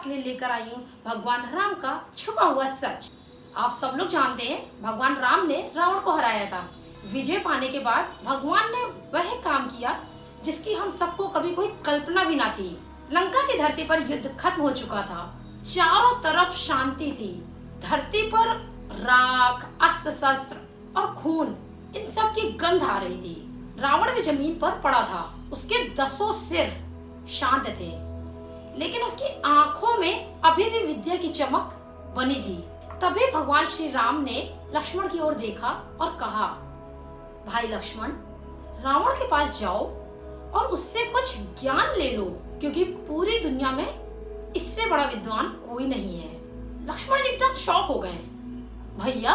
के लिए लेकर आई हूँ भगवान राम का छुपा हुआ सच। आप सब लोग जानते हैं भगवान राम ने रावण को हराया था। विजय पाने के बाद भगवान ने वह काम किया जिसकी हम सबको कभी कोई कल्पना भी ना थी। लंका की धरती पर युद्ध खत्म हो चुका था, चारों तरफ शांति थी। धरती पर राख, अस्त्र शस्त्र और खून इन सब की गंध आ रही थी। रावण भी जमीन पर पड़ा था, उसके 10 सिर शांत थे, लेकिन उसकी आंखों में अभी भी विद्या की चमक बनी थी। तभी भगवान श्री राम ने लक्ष्मण की ओर देखा और कहा, भाई लक्ष्मण, रावण के पास जाओ और उससे कुछ ज्ञान ले लो, क्योंकि पूरी दुनिया में इससे बड़ा विद्वान कोई नहीं है। लक्ष्मण जी एकदम शॉक हो गए। भैया,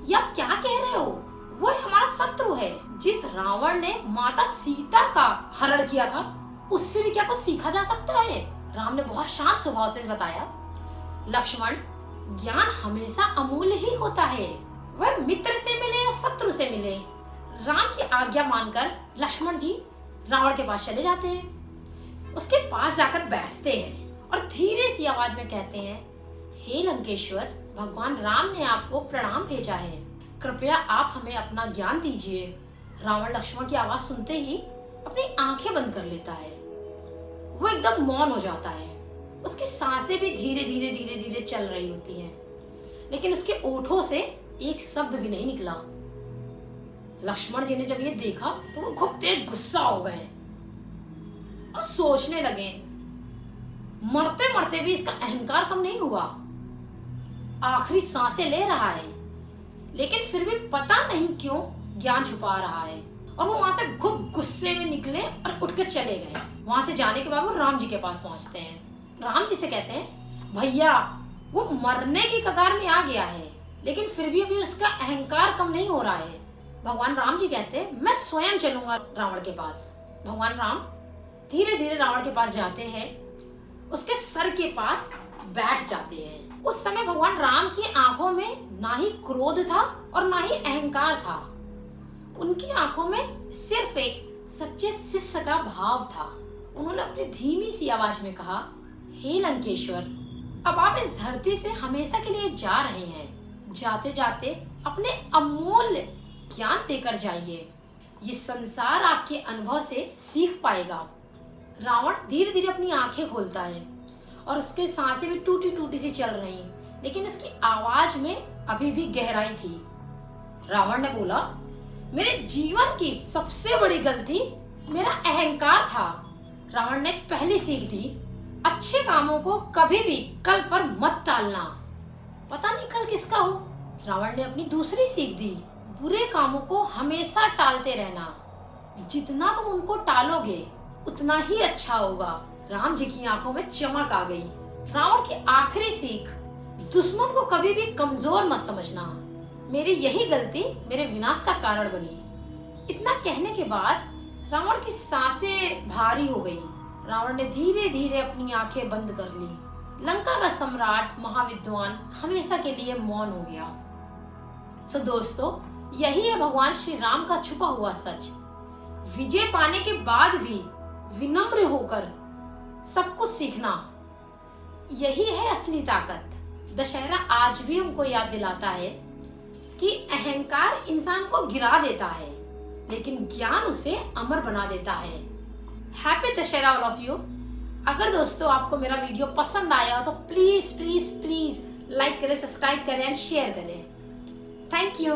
ये आप क्या कह रहे हो? वो हमारा शत्रु है। जिस रावण ने माता सीता का हरण किया था, उससे भी क्या कुछ सीखा जा सकता है? राम ने बहुत शांत स्वभाव से बताया, लक्ष्मण, ज्ञान हमेशा अमूल्य ही होता है, वह मित्र से मिले या शत्रु से मिले। राम की आज्ञा मानकर लक्ष्मण जी रावण के पास चले जाते हैं। उसके पास जाकर बैठते हैं और धीरे सी आवाज में कहते हैं, हे लंकेश्वर, भगवान राम ने आपको प्रणाम भेजा है, कृपया आप हमें अपना ज्ञान दीजिए। रावण लक्ष्मण की आवाज सुनते ही अपनी आंखें बंद कर लेता है। वो एकदम मौन हो जाता है। उसकी सांसें भी धीरे धीरे धीरे धीरे चल रही होती हैं, लेकिन उसके ओठों से एक शब्द भी नहीं निकला। लक्ष्मण जी ने जब ये देखा तो वो खूब तेज गुस्सा हो गए और सोचने लगे, मरते मरते भी इसका अहंकार कम नहीं हुआ। आखिरी सांसें ले रहा है, लेकिन फिर भी पता नहीं क्यों ज्ञान छुपा रहा है। और वो वहां से खूब गुस्से में निकले और उठकर चले गए। वहां से जाने के बाद वो राम जी के पास पहुंचते हैं। राम जी से कहते हैं, भैया, वो मरने की कगार में आ गया है, लेकिन फिर भी अभी उसका अहंकार कम नहीं हो रहा है। भगवान राम जी कहते हैं, मैं स्वयं चलूंगा रावण के पास। भगवान राम धीरे धीरे रावण के पास जाते हैं, उसके सर के पास बैठ जाते हैं। उस समय भगवान राम की आंखों में ना ही क्रोध था और ना ही अहंकार था। उनकी आंखों में सिर्फ एक सच्चे शिष्य का भाव था। उन्होंने अपनी धीमी सी आवाज में कहा, हे लंकेश्वर, अब आप इस धरती से हमेशा के लिए जा रहे हैं। जाते जाते अपने अमूल्य ज्ञान देकर जाइए। ये संसार आपके अनुभव से सीख पाएगा। रावण धीरे धीरे अपनी आंखें खोलता है और उसके सांसें भी टूटी टूटी सी चल रही, लेकिन उसकी आवाज में अभी भी गहराई थी। रावण ने बोला, मेरे जीवन की सबसे बड़ी गलती मेरा अहंकार था। रावण ने पहली सीख दी, अच्छे कामों को कभी भी कल पर मत टालना, पता नहीं कल किसका हो। रावण ने अपनी दूसरी सीख दी, बुरे कामों को हमेशा टालते रहना, जितना तुम उनको टालोगे उतना ही अच्छा होगा। राम जी की आंखों में चमक आ गई। रावण की आखिरी सीख, दुश्मन को कभी भी कमजोर मत समझना, मेरी यही गलती मेरे विनाश का कारण बनी। इतना कहने के बाद रावण की सांसें भारी हो गई। रावण ने धीरे धीरे अपनी आंखें बंद कर ली। लंका का सम्राट, महाविद्वान हमेशा के लिए मौन हो गया। सो दोस्तों, यही है भगवान श्री राम का छुपा हुआ सच। विजय पाने के बाद भी विनम्र होकर सब कुछ सीखना, यही है असली ताकत। दशहरा आज भी हमको याद दिलाता है कि अहंकार इंसान को गिरा देता है, लेकिन ज्ञान उसे अमर बना देता है। Happy Dussehra all of you. अगर दोस्तों आपको मेरा वीडियो पसंद आया हो तो प्लीज प्लीज प्लीज लाइक करें, सब्सक्राइब करें एंड शेयर करें। Thank you.